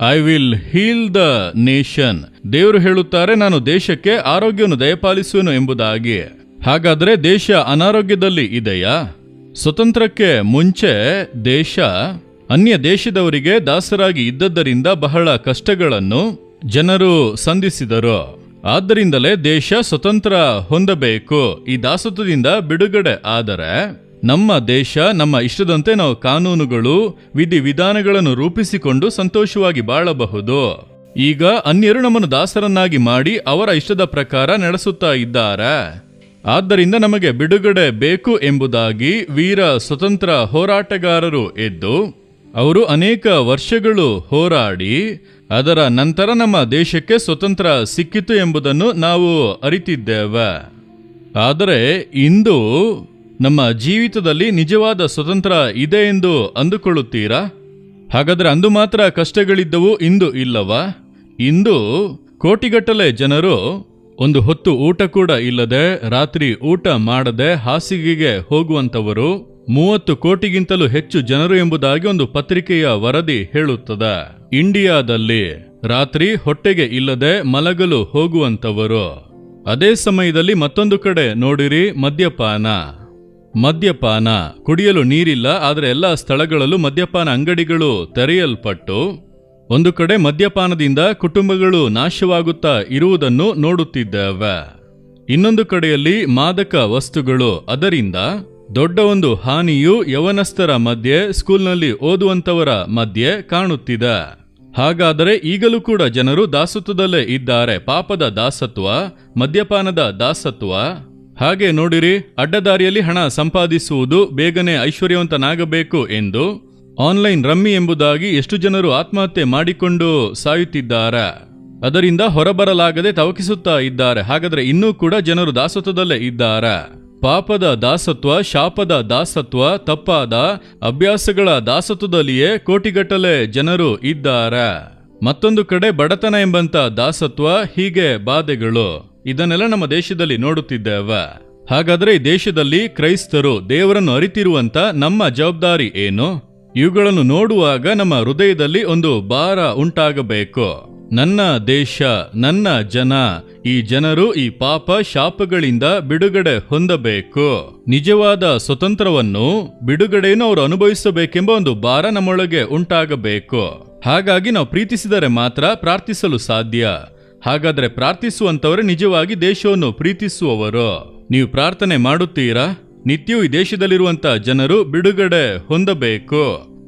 I will heal the nation. ದೇವರು ಹೇಳುತ್ತಾರೆ, ನಾನು ದೇಶಕ್ಕೆ ಆರೋಗ್ಯವನ್ನು ದಯಪಾಲಿಸುವೆನು ಎಂಬುದಾಗಿ. ಹಾಗಾದರೆ ದೇಶ ಅನಾರೋಗ್ಯದಲ್ಲಿ ಇದೆಯಾ? ಸ್ವತಂತ್ರಕ್ಕೆ ಮುಂಚೆ ದೇಶ ಅನ್ಯ ದೇಶದವರಿಗೆ ದಾಸರಾಗಿ ಇದ್ದದ್ದರಿಂದ ಬಹಳ ಕಷ್ಟಗಳನ್ನು ಜನರು ಸಂಧಿಸಿದರು. ಆದ್ದರಿಂದಲೇ ದೇಶ ಸ್ವತಂತ್ರ ಹೊಂದಬೇಕು. ಈ ದಾಸತ್ವದಿಂದ ಬಿಡುಗಡೆ ಆದರೆ ನಮ್ಮ ದೇಶ ನಮ್ಮ ಇಷ್ಟದಂತೆ ನಾವು ಕಾನೂನುಗಳು, ವಿಧಿವಿಧಾನಗಳನ್ನು ರೂಪಿಸಿಕೊಂಡು ಸಂತೋಷವಾಗಿ ಬಾಳಬಹುದು. ಈಗ ಅನ್ಯರು ನಮ್ಮನ್ನು ದಾಸರನ್ನಾಗಿ ಮಾಡಿ ಅವರ ಇಷ್ಟದ ಪ್ರಕಾರ ನಡೆಸುತ್ತಾ ಇದ್ದಾರೆ. ಆದ್ದರಿಂದ ನಮಗೆ ಬಿಡುಗಡೆ ಬೇಕು ಎಂಬುದಾಗಿ ವೀರ ಸ್ವತಂತ್ರ ಹೋರಾಟಗಾರರು ಎದ್ದು ಅವರು ಅನೇಕ ವರ್ಷಗಳು ಹೋರಾಡಿ ಅದರ ನಂತರ ನಮ್ಮ ದೇಶಕ್ಕೆ ಸ್ವತಂತ್ರ ಸಿಕ್ಕಿತು ಎಂಬುದನ್ನು ನಾವು ಅರಿತಿದ್ದೇವೆ. ಆದರೆ ಇಂದು ನಮ್ಮ ಜೀವಿತದಲ್ಲಿ ನಿಜವಾದ ಸ್ವತಂತ್ರ ಇದೆ ಎಂದು ಅಂದುಕೊಳ್ಳುತ್ತೀರಾ? ಹಾಗಾದರೆ ಅಂದು ಮಾತ್ರ ಕಷ್ಟಗಳಿದ್ದವು, ಇಂದು ಇಲ್ಲವಾ? ಇಂದು ಕೋಟಿಗಟ್ಟಲೆ ಜನರು ಒಂದು ಹೊತ್ತು ಊಟ ಕೂಡ ಇಲ್ಲದೆ, ರಾತ್ರಿ ಊಟ ಮಾಡದೆ ಹಾಸಿಗೆಗೆ ಹೋಗುವಂತವರು 30 ಕೋಟಿಗಿಂತಲೂ ಹೆಚ್ಚು ಜನರು ಎಂಬುದಾಗಿ ಒಂದು ಪತ್ರಿಕೆಯ ವರದಿ ಹೇಳುತ್ತದೆ. ಇಂಡಿಯಾದಲ್ಲಿ ರಾತ್ರಿ ಹೊಟ್ಟೆಗೆ ಇಲ್ಲದೆ ಮಲಗಲು ಹೋಗುವಂತವರು. ಅದೇ ಸಮಯದಲ್ಲಿ ಮತ್ತೊಂದು ಕಡೆ ನೋಡಿರಿ, ಮದ್ಯಪಾನ, ಕುಡಿಯಲು ನೀರಿಲ್ಲ, ಆದರೆ ಎಲ್ಲ ಸ್ಥಳಗಳಲ್ಲೂ ಮದ್ಯಪಾನ ಅಂಗಡಿಗಳು ತೆರೆಯಲ್ಪಟ್ಟು ಒಂದು ಕಡೆ ಮದ್ಯಪಾನದಿಂದ ಕುಟುಂಬಗಳು ನಾಶವಾಗುತ್ತಾ ಇರುವುದನ್ನು ನೋಡುತ್ತಿದ್ದೇವೆ. ಇನ್ನೊಂದು ಕಡೆಯಲ್ಲಿ ಮಾದಕ ವಸ್ತುಗಳು, ಅದರಿಂದ ದೊಡ್ಡ ಒಂದು ಹಾನಿಯು ಯವನಸ್ಥರ ಮಧ್ಯೆ, ಸ್ಕೂಲ್ನಲ್ಲಿ ಓದುವಂತವರ ಮಧ್ಯೆ ಕಾಣುತ್ತಿದೆ. ಹಾಗಾದರೆ ಈಗಲೂ ಕೂಡ ಜನರು ದಾಸತ್ವದಲ್ಲೇ ಇದ್ದಾರೆ. ಪಾಪದ ದಾಸತ್ವ, ಮದ್ಯಪಾನದ ದಾಸತ್ವ. ಹಾಗೆ ನೋಡಿರಿ, ಅಡ್ಡದಾರಿಯಲ್ಲಿ ಹಣ ಸಂಪಾದಿಸುವುದು, ಬೇಗನೆ ಐಶ್ವರ್ಯವಂತನಾಗಬೇಕು ಎಂದು ಆನ್ಲೈನ್ ರಮ್ಮಿ ಎಂಬುದಾಗಿ ಎಷ್ಟು ಜನರು ಆತ್ಮಹತ್ಯೆ ಮಾಡಿಕೊಂಡು ಸಾಯುತ್ತಿದ್ದಾರೆ. ಅದರಿಂದ ಹೊರಬರಲಾಗದೆ ತವಕಿಸುತ್ತಾ ಇದ್ದಾರೆ. ಹಾಗಾದರೆ ಇನ್ನೂ ಕೂಡ ಜನರು ದಾಸತ್ವದಲ್ಲೇ ಇದ್ದಾರೆ. ಪಾಪದ ದಾಸತ್ವ, ಶಾಪದ ದಾಸತ್ವ, ತಪ್ಪಾದ ಅಭ್ಯಾಸಗಳ ದಾಸತ್ವದಲ್ಲಿಯೇ ಕೋಟಿಗಟ್ಟಲೆ ಜನರು ಇದ್ದಾರೆ. ಮತ್ತೊಂದು ಕಡೆ ಬಡತನ ಎಂಬಂತ ದಾಸತ್ವ, ಹೀಗೆ ಬಾಧೆಗಳು, ಇದನ್ನೆಲ್ಲ ನಮ್ಮ ದೇಶದಲ್ಲಿ ನೋಡುತ್ತಿದ್ದೇವೆ. ಹಾಗಾದರೆ ಈ ದೇಶದಲ್ಲಿ ಕ್ರೈಸ್ತರು ದೇವರನ್ನು ಅರಿತಿರುವಂತ ನಮ್ಮ ಜವಾಬ್ದಾರಿ ಏನು? ಇವುಗಳನ್ನು ನೋಡುವಾಗ ನಮ್ಮ ಹೃದಯದಲ್ಲಿ ಒಂದು ಭಾರ ಉಂಟಾಗಬೇಕು. ನನ್ನ ದೇಶ, ನನ್ನ ಜನ, ಈ ಜನರು ಈ ಪಾಪ ಶಾಪಗಳಿಂದ ಬಿಡುಗಡೆ ಹೊಂದಬೇಕು. ನಿಜವಾದ ಸ್ವತಂತ್ರವನ್ನು, ಬಿಡುಗಡೆಯನ್ನು ಅವರು ಅನುಭವಿಸಬೇಕೆಂಬ ಒಂದು ಭಾರ ನಮ್ಮೊಳಗೆ ಉಂಟಾಗಬೇಕು. ಹಾಗಾಗಿ ನಾವು ಪ್ರೀತಿಸಿದರೆ ಮಾತ್ರ ಪ್ರಾರ್ಥಿಸಲು ಸಾಧ್ಯ. ಹಾಗಾದರೆ ಪ್ರಾರ್ಥಿಸುವಂತವರೇ ನಿಜವಾಗಿ ದೇಶವನ್ನು ಪ್ರೀತಿಸುವವರು. ನೀವು ಪ್ರಾರ್ಥನೆ ಮಾಡುತ್ತೀರಾ? ನಿತ್ಯವೂ ಈ ದೇಶದಲ್ಲಿರುವಂತ ಜನರು ಬಿಡುಗಡೆ ಹೊಂದಬೇಕು,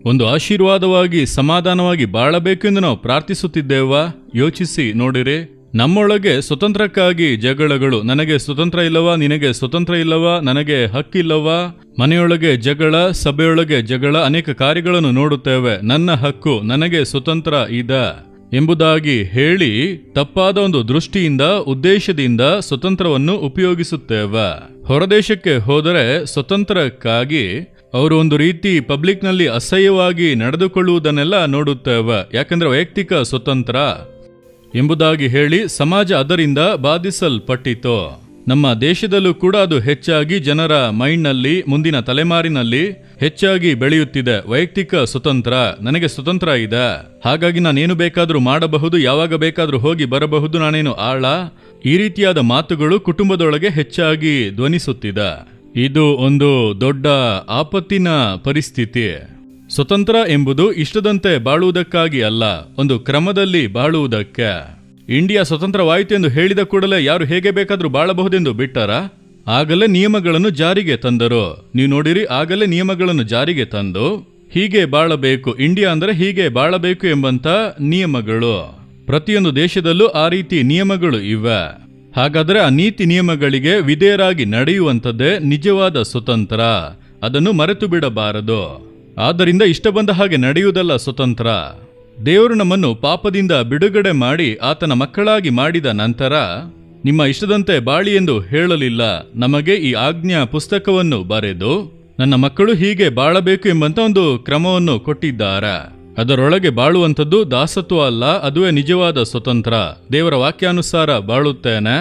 ಒಂದು ಆಶೀರ್ವಾದವಾಗಿ ಸಮಾಧಾನವಾಗಿ ಬಾಳಬೇಕೆಂದು ನಾವು ಪ್ರಾರ್ಥಿಸುತ್ತಿದ್ದೇವಾ? ಯೋಚಿಸಿ ನೋಡಿರಿ. ನಮ್ಮೊಳಗೆ ಸ್ವತಂತ್ರಕ್ಕಾಗಿ ಜಗಳಗಳು. ನನಗೆ ಸ್ವತಂತ್ರ ಇಲ್ಲವಾ, ನಿನಗೆ ಸ್ವತಂತ್ರ ಇಲ್ಲವಾ, ನನಗೆ ಹಕ್ಕಿಲ್ಲವಾ, ಮನೆಯೊಳಗೆ ಜಗಳ, ಸಭೆಯೊಳಗೆ ಜಗಳ, ಅನೇಕ ಕಾರ್ಯಗಳನ್ನು ನೋಡುತ್ತೇವೆ. ನನ್ನ ಹಕ್ಕು, ನನಗೆ ಸ್ವತಂತ್ರ ಇದೆ ಎಂಬುದಾಗಿ ಹೇಳಿ ತಪ್ಪಾದ ಒಂದು ದೃಷ್ಟಿಯಿಂದ, ಉದ್ದೇಶದಿಂದ ಸ್ವತಂತ್ರವನ್ನು ಉಪಯೋಗಿಸುತ್ತೇವೆ. ಹೊರದೇಶಕ್ಕೆ ಹೋದರೆ ಸ್ವತಂತ್ರಕ್ಕಾಗಿ ಅವರು ಒಂದು ರೀತಿ ಪಬ್ಲಿಕ್ನಲ್ಲಿ ಅಸಹ್ಯವಾಗಿ ನಡೆದುಕೊಳ್ಳುವುದನ್ನೆಲ್ಲ ನೋಡುತ್ತೇವೆ. ಯಾಕಂದ್ರೆ ವೈಯಕ್ತಿಕ ಸ್ವತಂತ್ರ ಎಂಬುದಾಗಿ ಹೇಳಿ ಸಮಾಜ ಅದರಿಂದ ಬಾಧಿಸಲ್ಪಟ್ಟಿತು. ನಮ್ಮ ದೇಶದಲ್ಲೂ ಕೂಡ ಅದು ಹೆಚ್ಚಾಗಿ ಜನರ ಮೈಂಡ್ನಲ್ಲಿ, ಮುಂದಿನ ತಲೆಮಾರಿನಲ್ಲಿ ಹೆಚ್ಚಾಗಿ ಬೆಳೆಯುತ್ತಿದೆ. ವೈಯಕ್ತಿಕ ಸ್ವತಂತ್ರ, ನನಗೆ ಸ್ವತಂತ್ರ ಇದೆ, ಹಾಗಾಗಿ ನಾನೇನು ಬೇಕಾದರೂ ಮಾಡಬಹುದು, ಯಾವಾಗ ಬೇಕಾದರೂ ಹೋಗಿ ಬರಬಹುದು, ನಾನೇನು ಆಳ, ಈ ರೀತಿಯಾದ ಮಾತುಗಳು ಕುಟುಂಬದೊಳಗೆ ಹೆಚ್ಚಾಗಿ ಧ್ವನಿಸುತ್ತಿದೆ. ಇದು ಒಂದು ದೊಡ್ಡ ಆಪತ್ತಿನ ಪರಿಸ್ಥಿತಿ. ಸ್ವತಂತ್ರ ಎಂಬುದು ಇಷ್ಟದಂತೆ ಬಾಳುವುದಕ್ಕಾಗಿ ಅಲ್ಲ, ಒಂದು ಕ್ರಮದಲ್ಲಿ ಬಾಳುವುದಕ್ಕೆ. ಇಂಡಿಯಾ ಸ್ವತಂತ್ರವಾಯಿತು ಎಂದು ಹೇಳಿದ ಕೂಡಲೇ ಯಾರು ಹೇಗೆ ಬೇಕಾದರೂ ಬಾಳಬಹುದೆಂದು ಬಿಟ್ಟರ? ಆಗಲೇ ನಿಯಮಗಳನ್ನು ಜಾರಿಗೆ ತಂದರು. ನೀವು ನೋಡಿರಿ, ಆಗಲೇ ನಿಯಮಗಳನ್ನು ಜಾರಿಗೆ ತಂದು ಹೀಗೆ ಬಾಳಬೇಕು, ಇಂಡಿಯಾ ಅಂದರೆ ಹೀಗೆ ಬಾಳಬೇಕು ಎಂಬಂತ ನಿಯಮಗಳು. ಪ್ರತಿಯೊಂದು ದೇಶದಲ್ಲೂ ಆ ರೀತಿ ನಿಯಮಗಳು ಇವೆ. ಹಾಗಾದರೆ ಆ ನೀತಿ ನಿಯಮಗಳಿಗೆ ವಿಧೇಯರಾಗಿ ನಡೆಯುವಂಥದ್ದೇ ನಿಜವಾದ ಸ್ವತಂತ್ರ. ಅದನ್ನು ಮರೆತು ಬಿಡಬಾರದು. ಆದ್ದರಿಂದ ಇಷ್ಟ ಬಂದ ಹಾಗೆ ನಡೆಯುವುದಲ್ಲ ಸ್ವತಂತ್ರ. ದೇವರು ನಮ್ಮನ್ನು ಪಾಪದಿಂದ ಬಿಡುಗಡೆ ಮಾಡಿ ಆತನ ಮಕ್ಕಳಾಗಿ ಮಾಡಿದ ನಂತರ ನಿಮ್ಮ ಇಷ್ಟದಂತೆ ಬಾಳಿ ಎಂದು ಹೇಳಲಿಲ್ಲ. ನಮಗೆ ಈ ಆಜ್ಞಾ ಪುಸ್ತಕವನ್ನು ಬರೆದು ನನ್ನ ಮಕ್ಕಳು ಹೀಗೆ ಬಾಳಬೇಕು ಎಂಬಂತ ಒಂದು ಕ್ರಮವನ್ನು ಕೊಟ್ಟಿದ್ದಾರೆ. ಅದರೊಳಗೆ ಬಾಳುವಂಥದ್ದು ದಾಸತ್ವ ಅಲ್ಲ, ಅದುವೇ ನಿಜವಾದ ಸ್ವತಂತ್ರ. ದೇವರ ವಾಕ್ಯಾನುಸಾರ ಬಾಳುತ್ತೇನೆ,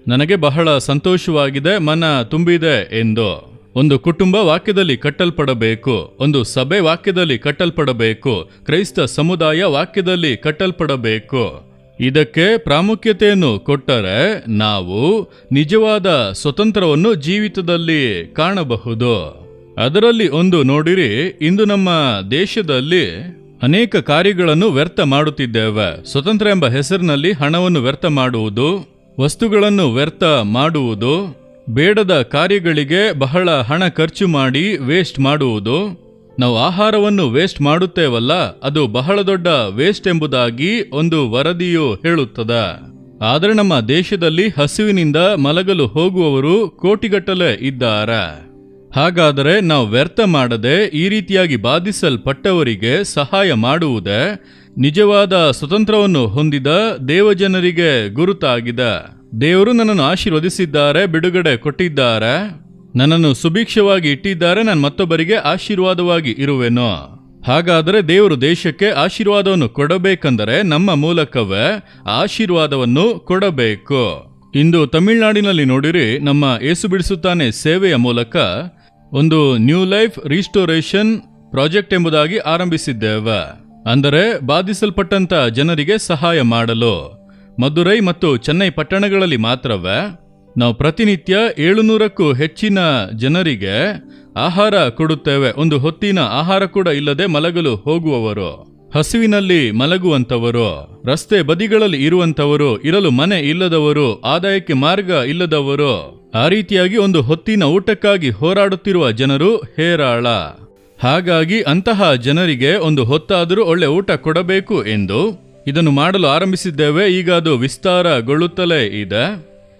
ನನಗೆ ಬಹಳ ಸಂತೋಷವಾಗಿದೆ, ಮನ ತುಂಬಿದೆ ಎಂದು. ಒಂದು ಕುಟುಂಬ ವಾಕ್ಯದಲ್ಲಿ ಕಟ್ಟಲ್ಪಡಬೇಕು, ಒಂದು ಸಭೆ ವಾಕ್ಯದಲ್ಲಿ ಕಟ್ಟಲ್ಪಡಬೇಕು, ಕ್ರೈಸ್ತ ಸಮುದಾಯ ವಾಕ್ಯದಲ್ಲಿ ಕಟ್ಟಲ್ಪಡಬೇಕು. ಇದಕ್ಕೆ ಪ್ರಾಮುಖ್ಯತೆಯನ್ನು ಕೊಟ್ಟರೆ ನಾವು ನಿಜವಾದ ಸ್ವತಂತ್ರವನ್ನು ಜೀವಿತದಲ್ಲಿ ಕಾಣಬಹುದು. ಅದರಲ್ಲಿ ಒಂದು ನೋಡಿರಿ, ಇಂದು ನಮ್ಮ ದೇಶದಲ್ಲಿ ಅನೇಕ ಕಾರ್ಯಗಳನ್ನು ವ್ಯರ್ಥ ಮಾಡುತ್ತಿದ್ದೇವೆ. ಸ್ವತಂತ್ರ ಎಂಬ ಹೆಸರಿನಲ್ಲಿ ಹಣವನ್ನು ವ್ಯರ್ಥ ಮಾಡುವುದು, ವಸ್ತುಗಳನ್ನು ವ್ಯರ್ಥ ಮಾಡುವುದು, ಬೇಡದ ಕಾರ್ಯಗಳಿಗೆ ಬಹಳ ಹಣ ಖರ್ಚು ಮಾಡಿ ವೇಸ್ಟ್ ಮಾಡುವುದು. ನಾವು ಆಹಾರವನ್ನು ವೇಸ್ಟ್ ಮಾಡುತ್ತೇವಲ್ಲ, ಅದು ಬಹಳ ದೊಡ್ಡ ವೇಸ್ಟ್ ಎಂಬುದಾಗಿ ಒಂದು ವರದಿಯು ಹೇಳುತ್ತದೆ. ಆದರೆ ನಮ್ಮ ದೇಶದಲ್ಲಿ ಹಸಿವಿನಿಂದ ಮಲಗಲು ಹೋಗುವವರು ಕೋಟಿಗಟ್ಟಲೆ ಇದ್ದಾರೆ. ಹಾಗಾದರೆ ನಾವು ವ್ಯರ್ಥ ಮಾಡದೆ ಈ ರೀತಿಯಾಗಿ ಬಾಧಿಸಲ್ಪಟ್ಟವರಿಗೆ ಸಹಾಯ ಮಾಡುವುದೇ ನಿಜವಾದ ಸ್ವತಂತ್ರವನ್ನು ಹೊಂದಿದ ದೇವಜನರಿಗೆ ಗುರುತಾಗಿದೆ. ದೇವರು ನನ್ನನ್ನು ಆಶೀರ್ವದಿಸಿದ್ದಾರೆ, ಬಿಡುಗಡೆ ಕೊಟ್ಟಿದ್ದಾರೆ, ನನ್ನನ್ನು ಸುಭಿಕ್ಷವಾಗಿ ಇಟ್ಟಿದ್ದಾರೆ, ನಾನು ಮತ್ತೊಬ್ಬರಿಗೆ ಆಶೀರ್ವಾದವಾಗಿ ಇರುವೆನು. ಹಾಗಾದರೆ ದೇವರು ದೇಶಕ್ಕೆ ಆಶೀರ್ವಾದವನ್ನು ಕೊಡಬೇಕೆಂದರೆ ನಮ್ಮ ಮೂಲಕವೇ ಆಶೀರ್ವಾದವನ್ನು ಕೊಡಬೇಕು. ಇಂದು ತಮಿಳುನಾಡಿನಲ್ಲಿ ನೋಡಿರಿ, ನಮ್ಮ ಏಸು ಬಿಡಿಸುತ್ತಾನೆ ಸೇವೆಯ ಮೂಲಕ ಒಂದು ನ್ಯೂ ಲೈಫ್ ರಿಸ್ಟೋರೇಷನ್ ಪ್ರಾಜೆಕ್ಟ್ ಎಂಬುದಾಗಿ ಆರಂಭಿಸಿದ್ದೇವೆ. ಅಂದರೆ ಬಾಧಿಸಲ್ಪಟ್ಟಂತ ಜನರಿಗೆ ಸಹಾಯ ಮಾಡಲು. ಮದುರೈ ಮತ್ತು ಚೆನ್ನೈ ಪಟ್ಟಣಗಳಲ್ಲಿ ಮಾತ್ರವೇ ನಾವು ಪ್ರತಿನಿತ್ಯ 700ಕ್ಕೂ ಹೆಚ್ಚಿನ ಜನರಿಗೆ ಆಹಾರ ಕೊಡುತ್ತೇವೆ. ಒಂದು ಹೊತ್ತಿನ ಆಹಾರ ಕೂಡ ಇಲ್ಲದೆ ಮಲಗಲು ಹೋಗುವವರು, ಹಸಿವಿನಲ್ಲಿ ಮಲಗುವಂತವರು, ರಸ್ತೆ ಬದಿಗಳಲ್ಲಿ ಇರುವಂತವರು, ಇರಲು ಮನೆ ಇಲ್ಲದವರು, ಆದಾಯಕ್ಕೆ ಮಾರ್ಗ ಇಲ್ಲದವರು, ಆ ರೀತಿಯಾಗಿ ಒಂದು ಹೊತ್ತಿನ ಊಟಕ್ಕಾಗಿ ಹೋರಾಡುತ್ತಿರುವ ಜನರು ಹೇರಾಳ. ಹಾಗಾಗಿ ಅಂತಹ ಜನರಿಗೆ ಒಂದು ಹೊತ್ತಾದರೂ ಒಳ್ಳೆ ಊಟ ಕೊಡಬೇಕು ಎಂದು ಇದನ್ನು ಮಾಡಲು ಆರಂಭಿಸಿದ್ದೇವೆ. ಈಗ ಅದು ವಿಸ್ತಾರಗೊಳ್ಳುತ್ತಲೇ ಇದೆ.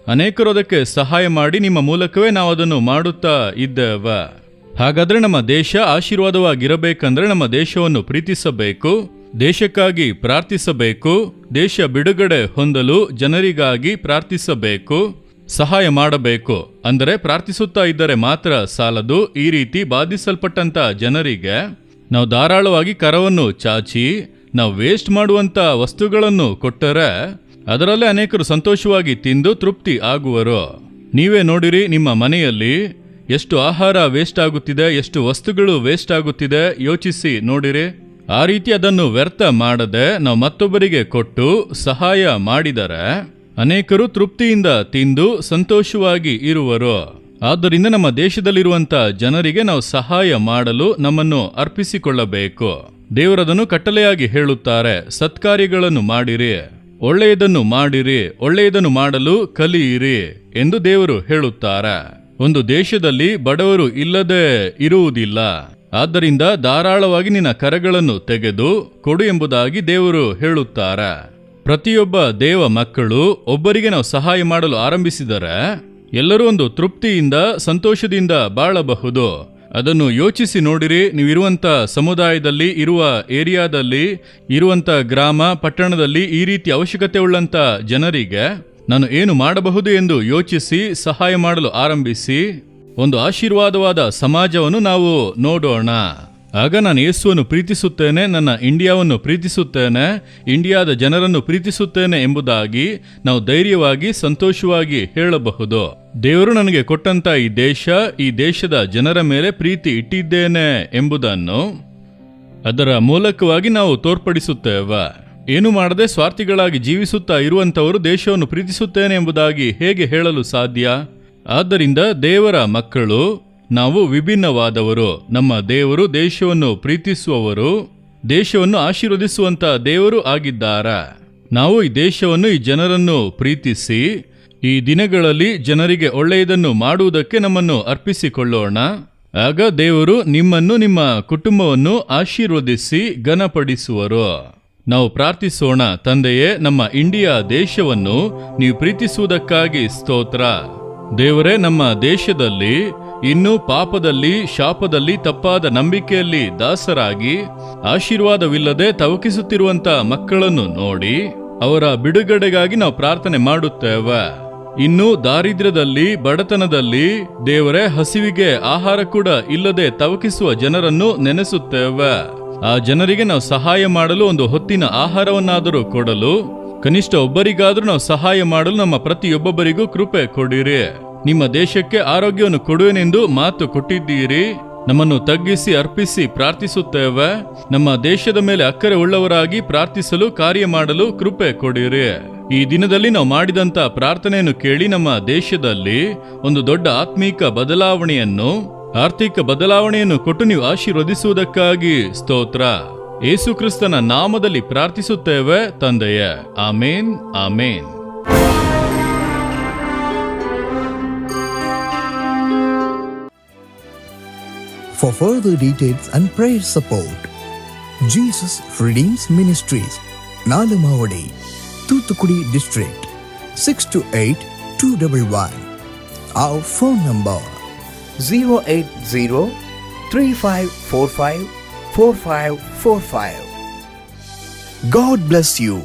ಅನೇಕರು ಅದಕ್ಕೆ ಸಹಾಯ ಮಾಡಿ ನಿಮ್ಮ ಮೂಲಕವೇ ನಾವು ಅದನ್ನು ಮಾಡುತ್ತಾ ಇದ್ದೇವೆ. ಹಾಗಾದ್ರೆ ನಮ್ಮ ದೇಶ ಆಶೀರ್ವಾದವಾಗಿರಬೇಕಂದ್ರೆ ನಮ್ಮ ದೇಶವನ್ನು ಪ್ರೀತಿಸಬೇಕು, ದೇಶಕ್ಕಾಗಿ ಪ್ರಾರ್ಥಿಸಬೇಕು, ದೇಶ ಬಿಡುಗಡೆ ಹೊಂದಲು ಜನರಿಗಾಗಿ ಪ್ರಾರ್ಥಿಸಬೇಕು, ಸಹಾಯ ಮಾಡಬೇಕು. ಅಂದರೆ ಪ್ರಾರ್ಥಿಸುತ್ತಾ ಇದ್ದರೆ ಮಾತ್ರ ಸಾಲದು. ಈ ರೀತಿ ಬಾಧಿಸಲ್ಪಟ್ಟಂತ ಜನರಿಗೆ ನಾವು ಧಾರಾಳವಾಗಿ ಕರವನ್ನು ಚಾಚಿ ನಾವು ವೇಸ್ಟ್ ಮಾಡುವಂತ ವಸ್ತುಗಳನ್ನು ಕೊಟ್ಟರೆ ಅದರಲ್ಲೇ ಅನೇಕರು ಸಂತೋಷವಾಗಿ ತಿಂದು ತೃಪ್ತಿ ಆಗುವರು. ನೀವೇ ನೋಡಿರಿ, ನಿಮ್ಮ ಮನೆಯಲ್ಲಿ ಎಷ್ಟು ಆಹಾರ ವೇಸ್ಟ್ ಆಗುತ್ತಿದೆ, ಎಷ್ಟು ವಸ್ತುಗಳು ವೇಸ್ಟ್ ಆಗುತ್ತಿದೆ, ಯೋಚಿಸಿ ನೋಡಿರಿ. ಆ ರೀತಿ ಅದನ್ನು ವ್ಯರ್ಥ ಮಾಡದೆ ನಾವು ಮತ್ತೊಬ್ಬರಿಗೆ ಕೊಟ್ಟು ಸಹಾಯ ಮಾಡಿದರೆ ಅನೇಕರು ತೃಪ್ತಿಯಿಂದ ತಿಂದು ಸಂತೋಷವಾಗಿ ಇರುವರು. ಆದ್ದರಿಂದ ನಮ್ಮ ದೇಶದಲ್ಲಿರುವಂತ ಜನರಿಗೆ ನಾವು ಸಹಾಯ ಮಾಡಲು ನಮ್ಮನ್ನು ಅರ್ಪಿಸಿಕೊಳ್ಳಬೇಕು. ದೇವರದನ್ನು ಕಟ್ಟಲೆಯಾಗಿ ಹೇಳುತ್ತಾರೆ, ಸತ್ಕಾರ್ಯಗಳನ್ನು ಮಾಡಿರಿ, ಒಳ್ಳೆಯದನ್ನು ಮಾಡಿರಿ, ಒಳ್ಳೆಯದನ್ನು ಮಾಡಲು ಕಲಿಯಿರಿ ಎಂದು ದೇವರು ಹೇಳುತ್ತಾರೆ. ಒಂದು ದೇಶದಲ್ಲಿ ಬಡವರು ಇಲ್ಲದೆ ಇರುವುದಿಲ್ಲ. ಆದ್ದರಿಂದ ಧಾರಾಳವಾಗಿ ನಿನ್ನ ಕರಗಳನ್ನು ತೆಗೆದು ಕೊಡು ಎಂಬುದಾಗಿ ದೇವರು ಹೇಳುತ್ತಾರೆ. ಪ್ರತಿಯೊಬ್ಬ ದೇವ ಮಕ್ಕಳು ಒಬ್ಬರಿಗೆ ನಾವು ಸಹಾಯ ಮಾಡಲು ಆರಂಭಿಸಿದರೆ ಎಲ್ಲರೂ ಒಂದು ತೃಪ್ತಿಯಿಂದ ಸಂತೋಷದಿಂದ ಬಾಳಬಹುದು. ಅದನ್ನು ಯೋಚಿಸಿ ನೋಡಿರಿ. ನೀವಿರುವಂಥ ಸಮುದಾಯದಲ್ಲಿ, ಇರುವ ಏರಿಯಾದಲ್ಲಿ, ಇರುವಂಥ ಗ್ರಾಮ ಪಟ್ಟಣದಲ್ಲಿ ಈ ರೀತಿ ಅವಶ್ಯಕತೆ ಉಳ್ಳಂಥ ಜನರಿಗೆ ನಾನು ಏನು ಮಾಡಬಹುದು ಎಂದು ಯೋಚಿಸಿ ಸಹಾಯ ಮಾಡಲು ಆರಂಭಿಸಿ ಒಂದು ಆಶೀರ್ವಾದವಾದ ಸಮಾಜವನ್ನು ನಾವು ನೋಡೋಣ. ಆಗ ನಾನು ಯೇಸುವನ್ನು ಪ್ರೀತಿಸುತ್ತೇನೆ, ನನ್ನ ಇಂಡಿಯಾವನ್ನು ಪ್ರೀತಿಸುತ್ತೇನೆ, ಇಂಡಿಯಾದ ಜನರನ್ನು ಪ್ರೀತಿಸುತ್ತೇನೆ ಎಂಬುದಾಗಿ ನಾವು ಧೈರ್ಯವಾಗಿ ಸಂತೋಷವಾಗಿ ಹೇಳಬಹುದು. ದೇವರು ನನಗೆ ಕೊಟ್ಟಂತ ಈ ದೇಶದ ಜನರ ಮೇಲೆ ಪ್ರೀತಿ ಇಟ್ಟಿದ್ದೇನೆ ಎಂಬುದನ್ನು ಅದರ ಮೂಲಕವಾಗಿ ನಾವು ತೋರ್ಪಡಿಸುತ್ತೇವೆ. ಏನು ಮಾಡದೆ ಸ್ವಾರ್ಥಿಗಳಾಗಿ ಜೀವಿಸುತ್ತಾ ಇರುವಂತವರು ದೇಶವನ್ನು ಪ್ರೀತಿಸುತ್ತೇನೆ ಎಂಬುದಾಗಿ ಹೇಗೆ ಹೇಳಲು ಸಾಧ್ಯ? ಆದ್ದರಿಂದ ದೇವರ ಮಕ್ಕಳು ನಾವು ವಿಭಿನ್ನವಾದವರು. ನಮ್ಮ ದೇವರು ದೇಶವನ್ನು ಪ್ರೀತಿಸುವವರು, ದೇಶವನ್ನು ಆಶೀರ್ವದಿಸುವಂತ ದೇವರು ಆಗಿದ್ದಾರೆ. ನಾವು ಈ ದೇಶವನ್ನು, ಈ ಜನರನ್ನು ಪ್ರೀತಿಸಿ ಈ ದಿನಗಳಲ್ಲಿ ಜನರಿಗೆ ಒಳ್ಳೆಯದನ್ನು ಮಾಡುವುದಕ್ಕೆ ನಮ್ಮನ್ನು ಅರ್ಪಿಸಿಕೊಳ್ಳೋಣ. ಆಗ ದೇವರು ನಿಮ್ಮನ್ನು, ನಿಮ್ಮ ಕುಟುಂಬವನ್ನು ಆಶೀರ್ವದಿಸಿ ಘನಪಡಿಸುವರು. ನಾವು ಪ್ರಾರ್ಥಿಸೋಣ. ತಂದೆಯೇ, ನಮ್ಮ ಇಂಡಿಯಾ ದೇಶವನ್ನು ನೀವು ಪ್ರೀತಿಸುವುದಕ್ಕಾಗಿ ಸ್ತೋತ್ರ. ದೇವರೇ, ನಮ್ಮ ದೇಶದಲ್ಲಿ ಇನ್ನೂ ಪಾಪದಲ್ಲಿ, ಶಾಪದಲ್ಲಿ, ತಪ್ಪಾದ ನಂಬಿಕೆಯಲ್ಲಿ ದಾಸರಾಗಿ ಆಶೀರ್ವಾದವಿಲ್ಲದೆ ತವಕಿಸುತ್ತಿರುವಂತ ಮಕ್ಕಳನ್ನು ನೋಡಿ ಅವರ ಬಿಡುಗಡೆಗಾಗಿ ನಾವು ಪ್ರಾರ್ಥನೆ ಮಾಡುತ್ತೇವೆ. ಇನ್ನು ದಾರಿದ್ರ್ಯದಲ್ಲಿ, ಬಡತನದಲ್ಲಿ ದೇವರೇ ಹಸಿವಿಗೆ ಆಹಾರ ಕೂಡ ಇಲ್ಲದೆ ತವಕಿಸುವ ಜನರನ್ನು ನೆನೆಸುತ್ತೇವೆ. ಆ ಜನರಿಗೆ ನಾವು ಸಹಾಯ ಮಾಡಲು ಒಂದು ಹೊತ್ತಿನ ಆಹಾರವನ್ನಾದರೂ ಕೊಡಲು, ಕನಿಷ್ಠ ಒಬ್ಬರಿಗಾದರೂ ನಾವು ಸಹಾಯ ಮಾಡಲು ನಮ್ಮ ಪ್ರತಿಯೊಬ್ಬೊಬ್ಬರಿಗೂ ಕೃಪೆ ಕೊಡಿರಿ. ನಿಮ್ಮ ದೇಶಕ್ಕೆ ಆರೋಗ್ಯವನ್ನು ಕೊಡುವೆನೆಂದು ಮಾತು ಕೊಟ್ಟಿದ್ದೀರಿ. ನಮ್ಮನ್ನು ತಗ್ಗಿಸಿ ಅರ್ಪಿಸಿ ಪ್ರಾರ್ಥಿಸುತ್ತೇವೆ. ನಮ್ಮ ದೇಶದ ಮೇಲೆ ಅಕ್ಕರೆ ಉಳ್ಳವರಾಗಿ ಪ್ರಾರ್ಥಿಸಲು, ಕಾರ್ಯ ಮಾಡಲು ಕೃಪೆ ಕೊಡಿರಿ. ಈ ದಿನದಲ್ಲಿ ನಾವು ಮಾಡಿದಂತ ಪ್ರಾರ್ಥನೆಯನ್ನು ಕೇಳಿ ನಮ್ಮ ದೇಶದಲ್ಲಿ ಒಂದು ದೊಡ್ಡ ಆತ್ಮೀಕ ಬದಲಾವಣೆಯನ್ನು, ಆರ್ಥಿಕ ಬದಲಾವಣೆಯನ್ನು ಕೊಟ್ಟು ನೀವು ಆಶೀರ್ವದಿಸುವುದಕ್ಕಾಗಿ ಸ್ತೋತ್ರ. ಯೇಸು ಕ್ರಿಸ್ತನ ನಾಮದಲ್ಲಿ ಪ್ರಾರ್ಥಿಸುತ್ತೇವೆ ತಂದೆಯೇ. ಆಮೇನ್, ಆಮೇನ್. For further details and prayer support, Jesus Redeems Ministries, Nalamavadi, Thuthukudi District, 628-211. Our phone number 080-3545-4545. God bless you.